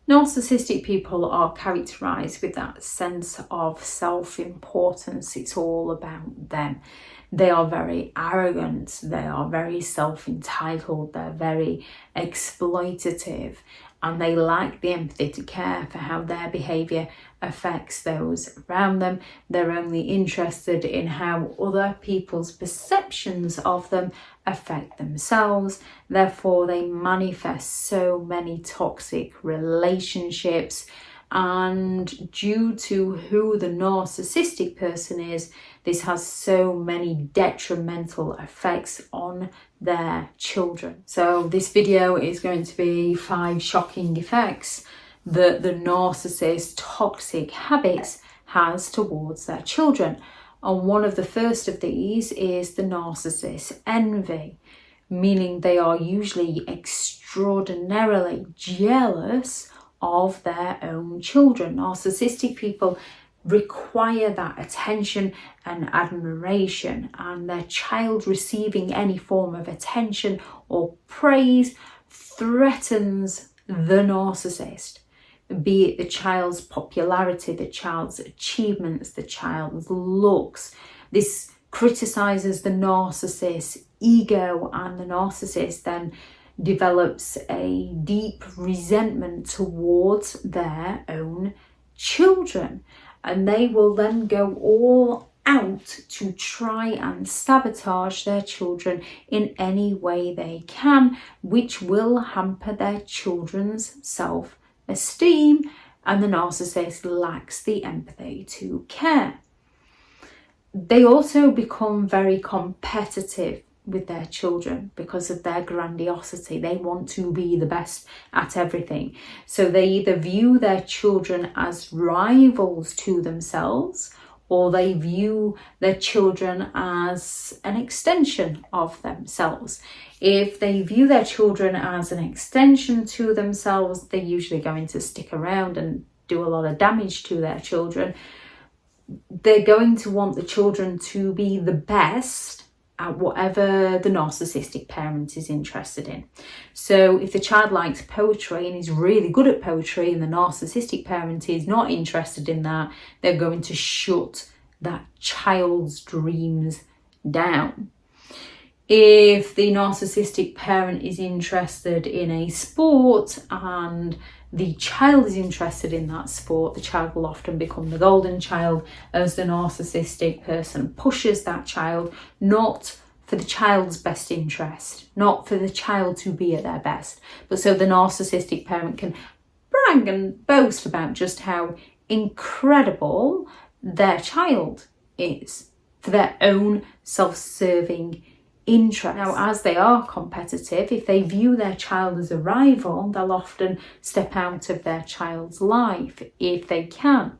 Narcissistic people are characterised with that sense of self-importance. It's all about them. They are very arrogant, they are very self-entitled, they're very exploitative, and they lack the empathy to care for how their behaviour affects those around them. They're only interested in how other people's perceptions of them affect themselves. Therefore, they manifest so many toxic relationships. And due to who the narcissistic person is, this has so many detrimental effects on their children. So this video is going to be 5 shocking effects that the narcissist's toxic habits has towards their children. And one of the first of these is the narcissist envy, meaning they are usually extraordinarily jealous of their own children. Narcissistic people require that attention and admiration, and their child receiving any form of attention or praise threatens the narcissist, be it the child's popularity, the child's achievements, the child's looks. This criticizes the narcissist's ego, and the narcissist then develops a deep resentment towards their own children, and they will then go all out to try and sabotage their children in any way they can, which will hamper their children's self-esteem, and the narcissist lacks the empathy to care. They also become very competitive with their children because of their grandiosity. They want to be the best at everything. So they either view their children as rivals to themselves, or they view their children as an extension of themselves. If they view their children as an extension to themselves, they're usually going to stick around and do a lot of damage to their children. They're going to want the children to be the best at whatever the narcissistic parent is interested in. So if the child likes poetry and is really good at poetry, and the narcissistic parent is not interested in that, they're going to shut that child's dreams down. If the narcissistic parent is interested in a sport and the child is interested in that sport, the child will often become the golden child, as the narcissistic person pushes that child, not for the child's best interest, not for the child to be at their best, but so the narcissistic parent can brag and boast about just how incredible their child is for their own self-serving interest. Now, as they are competitive, if they view their child as a rival, they'll often step out of their child's life if they can.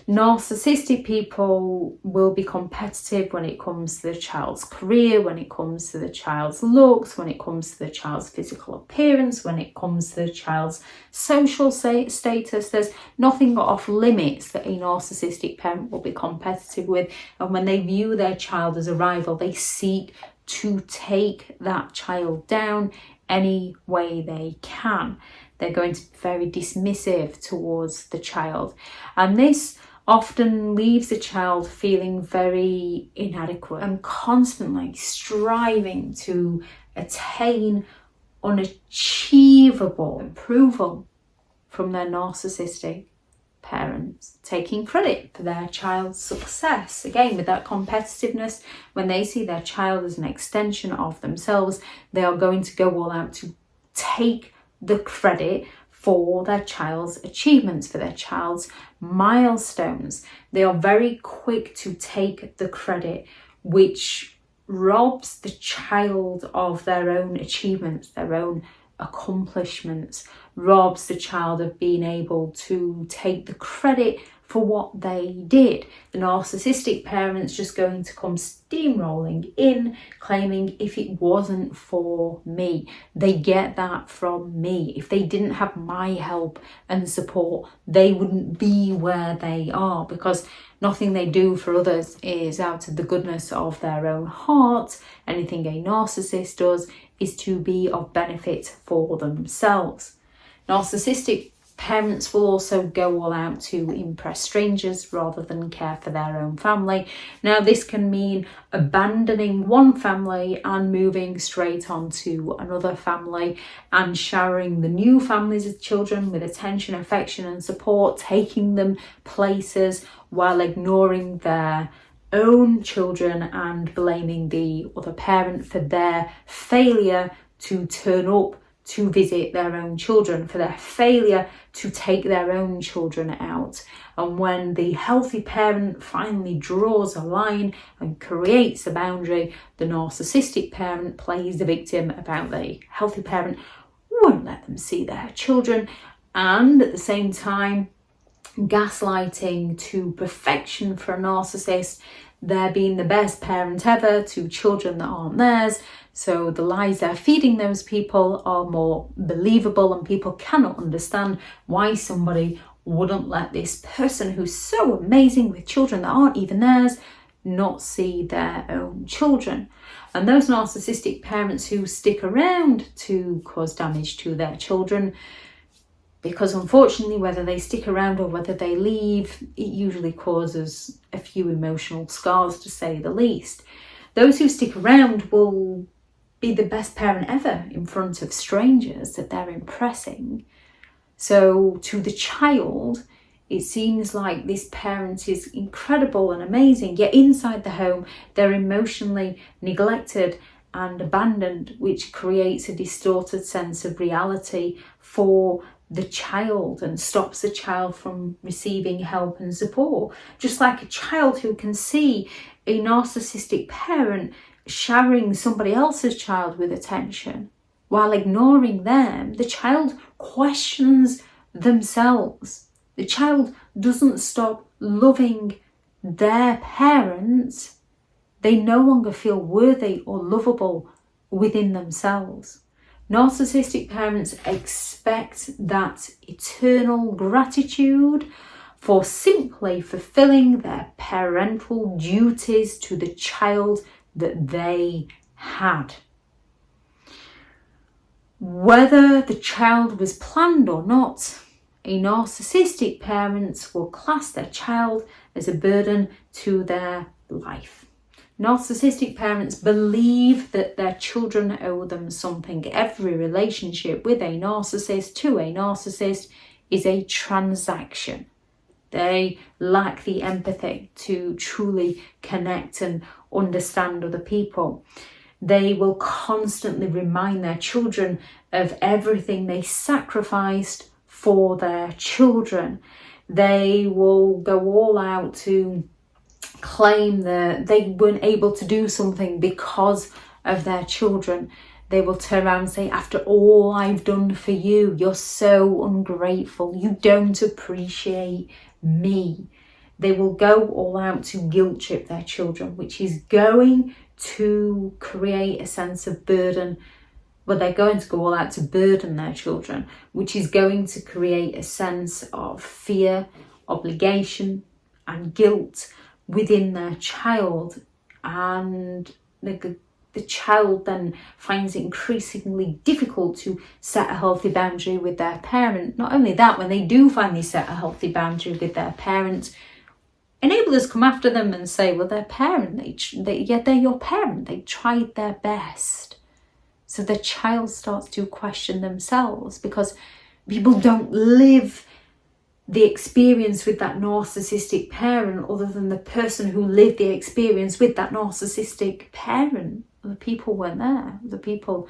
Narcissistic people will be competitive when it comes to the child's career, when it comes to the child's looks, when it comes to the child's physical appearance, when it comes to the child's social status. There's nothing off limits that a narcissistic parent will be competitive with. And when they view their child as a rival, they seek to take that child down any way they can. They're going to be very dismissive towards the child. And this often leaves the child feeling very inadequate and constantly striving to attain unachievable approval from their narcissistic parents, taking credit for their child's success. Again, with that competitiveness, when they see their child as an extension of themselves, they are going to go all out to take the credit for their child's achievements, for their child's milestones. They are very quick to take the credit, which robs the child of their own achievements, their own accomplishments, robs the child of being able to take the credit for what they did. The narcissistic parent's just going to come steamrolling in, claiming, if it wasn't for me, they get that from me. If they didn't have my help and support, they wouldn't be where they are, because nothing they do for others is out of the goodness of their own heart. Anything a narcissist does is to be of benefit for themselves. Narcissistic Parents will also go all out to impress strangers rather than care for their own family. Now, this can mean abandoning one family and moving straight on to another family and showering the new families of children with attention, affection and support, taking them places while ignoring their own children and blaming the other parent for their failure to turn up to visit their own children, for their failure to take their own children out. And when the healthy parent finally draws a line and creates a boundary, the narcissistic parent plays the victim about the healthy parent, won't let them see their children, and at the same time gaslighting to perfection for a narcissist. They're being the best parent ever to children that aren't theirs. So the lies they're feeding those people are more believable, and people cannot understand why somebody wouldn't let this person who's so amazing with children that aren't even theirs not see their own children. And those narcissistic parents who stick around to cause damage to their children, because unfortunately whether they stick around or whether they leave, it usually causes a few emotional scars, to say the least. Those who stick around will be the best parent ever in front of strangers that they're impressing. So to the child, it seems like this parent is incredible and amazing, yet inside the home they're emotionally neglected and abandoned, which creates a distorted sense of reality for the child and stops the child from receiving help and support. Just like a child who can see a narcissistic parent showering somebody else's child with attention while ignoring them, the child questions themselves. The child doesn't stop loving their parents. They no longer feel worthy or lovable within themselves. Narcissistic parents expect that eternal gratitude for simply fulfilling their parental duties to the child that they had. Whether the child was planned or not, a narcissistic parent will class their child as a burden to their life. Narcissistic parents believe that their children owe them something. Every relationship with a narcissist to a narcissist is a transaction. They lack the empathy to truly connect and understand other people. They will constantly remind their children of everything they sacrificed for their children. They will go all out to claim that they weren't able to do something because of their children. They will turn around and say, after all I've done for you, you're so ungrateful, you don't appreciate me. They will go all out to guilt trip their children, which is going to create a sense of burden. Well, they're going to go all out to burden their children, which is going to create a sense of fear, obligation and guilt within their child. And the child then finds it increasingly difficult to set a healthy boundary with their parent. Not only that, when they do finally set a healthy boundary with their parent, enablers come after them and say, well, their parent, they're your parent, they tried their best. So the child starts to question themselves, because people don't live the experience with that narcissistic parent other than the person who lived the experience with that narcissistic parent. The people weren't there. The people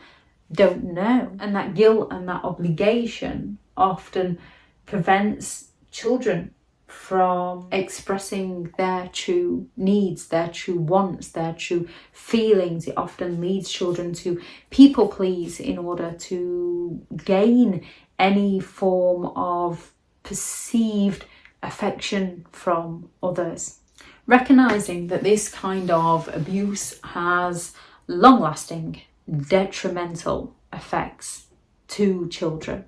don't know. And that guilt and that obligation often prevents children from expressing their true needs, their true wants, their true feelings. It often leads children to people please in order to gain any form of perceived affection from others. Recognizing that this kind of abuse has long-lasting, detrimental effects to children.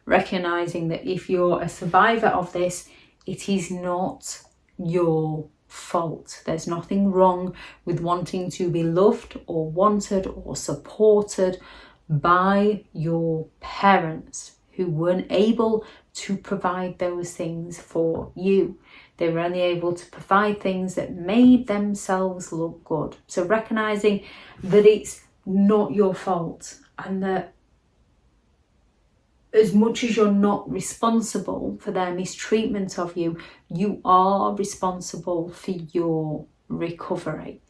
Recognizing that if you're a survivor of this, it is not your fault. There's nothing wrong with wanting to be loved or wanted or supported by your parents. who weren't able to provide those things for you. They were only able to provide things that made themselves look good. So recognizing that it's not your fault, and that as much as you're not responsible for their mistreatment of you, you are responsible for your recovery.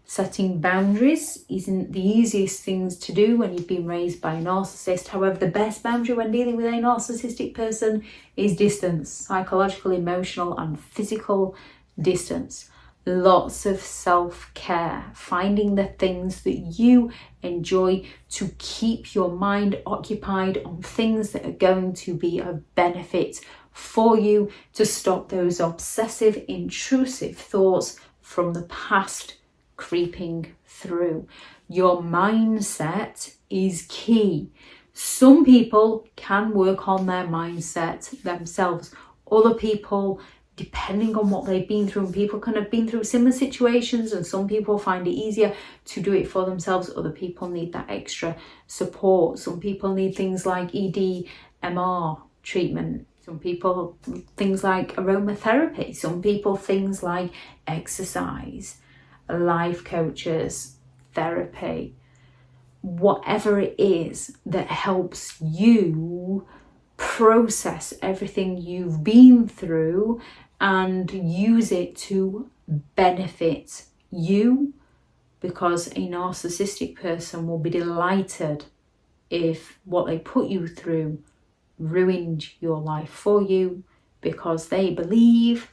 Setting boundaries isn't the easiest things to do when you've been raised by a narcissist. However, the best boundary when dealing with a narcissistic person is distance, psychological, emotional, and physical distance. Lots of self-care, finding the things that you enjoy to keep your mind occupied on things that are going to be of benefit for you, to stop those obsessive, intrusive thoughts from the past creeping through. Your mindset is key. Some people can work on their mindset themselves. Other people, depending on what they've been through, and people can have been through similar situations, and some people find it easier to do it for themselves. Other people need that extra support. Some people need things like EDMR treatment. Some people, things like aromatherapy. Some people, things like exercise, life coaches, therapy, whatever it is that helps you process everything you've been through and use it to benefit you, because a narcissistic person will be delighted if what they put you through ruined your life for you, because they believe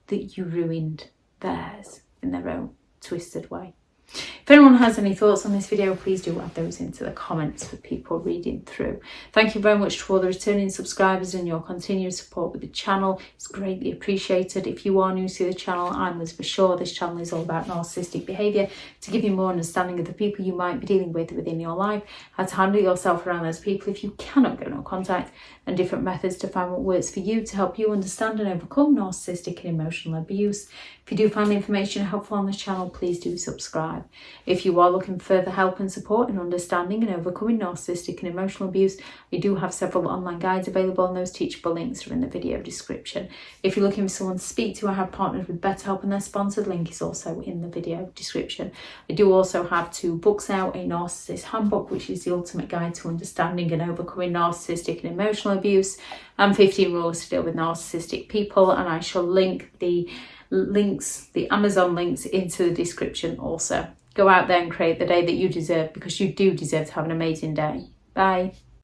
that you ruined theirs in their own twisted way. If anyone has any thoughts on this video, please do add those into the comments for people reading through. Thank you very much to all the returning subscribers and your continued support with the channel. It's greatly appreciated. If you are new to the channel, I'm Liz for sure. This channel is all about narcissistic behaviour, to give you more understanding of the people you might be dealing with within your life, how to handle yourself around those people if you cannot get no contact, and different methods to find what works for you to help you understand and overcome narcissistic and emotional abuse. If you do find the information helpful on this channel, please do subscribe. If you are looking for further help and support in understanding and overcoming narcissistic and emotional abuse, we do have several online guides available, and those teachable links are in the video description. If you're looking for someone to speak to, I have partnered with BetterHelp, and their sponsored link is also in the video description. I do also have 2 books out, a Narcissists Handbook, which is the ultimate guide to understanding and overcoming narcissistic and emotional abuse, and 15 rules to deal with narcissistic people, and I shall link the Amazon links into the description also. Go out there and create the day that you deserve, because you do deserve to have an amazing day. Bye.